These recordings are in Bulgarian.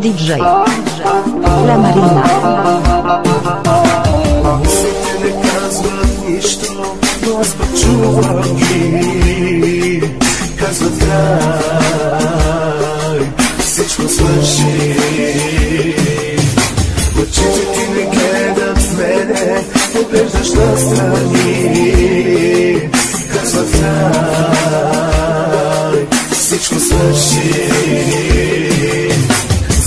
DJ La Marina. Мислите не казват нищо, но аз пък чувам ги. Казват край, всичко свърши. Очите ти не гледат в мене, поглеждаш настрани. Казват край, всичко свърши.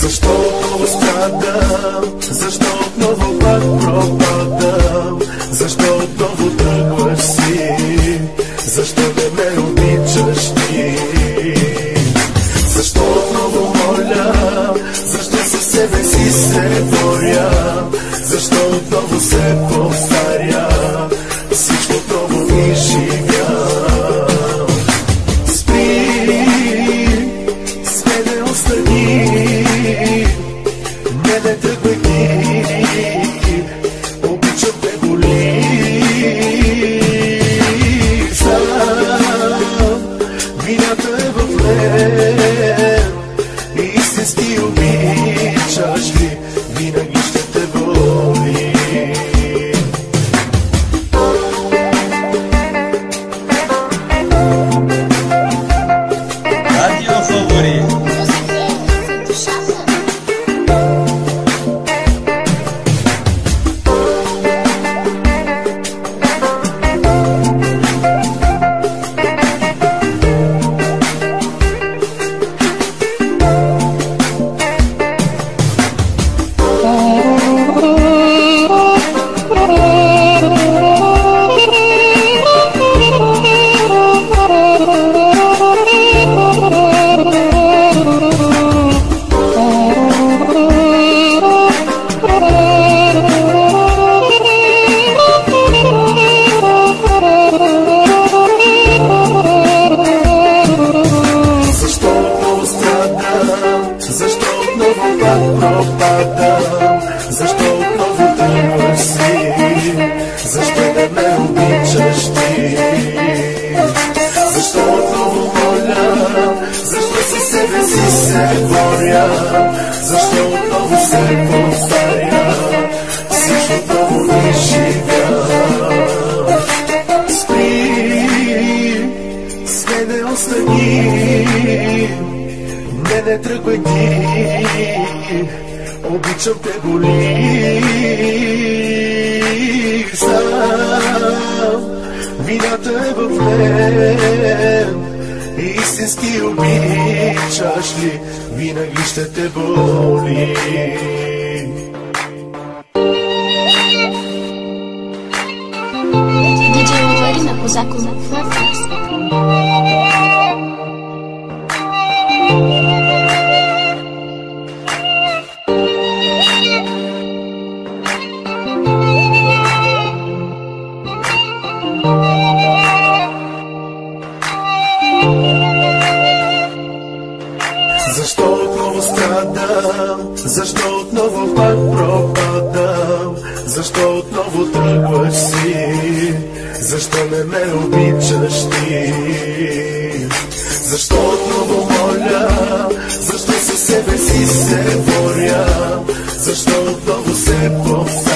Защо отново страдам? Защо отново пак пропадам? Защо отново тръгваш си? Защо не ме обичаш ти? Защо отново моля? Защо със себе си се боря? Защо отново се повтаря? Всичко отново изживявам. Спри, сведе остани. Не тръгвай ти, обичам те боли. Знам, вината е в мен. Истински обичаш ли, винаги ще те боли. Радио Фаворит. Защо отново пак пропадам? Защо отново тръгваш си? Защо не ме обичаш ти? Защо отново моля? Защо със себе си се боря? Защо отново се повтаря? Всичко отново изживявам. Спри, сведе остани. Не тръгвай ти, обичам те боли. Знам, вината е в мен. Истински обичаш ли, винаги ще те боли. DJ La Marina, Kozaku Podcast. Защо отново страдам? Защо отново пак пропадам? Защо отново тръгваш си? Защо не ме обичаш ти? Защо отново моля? Защо със себе си се боря? Защо отново се повтаря?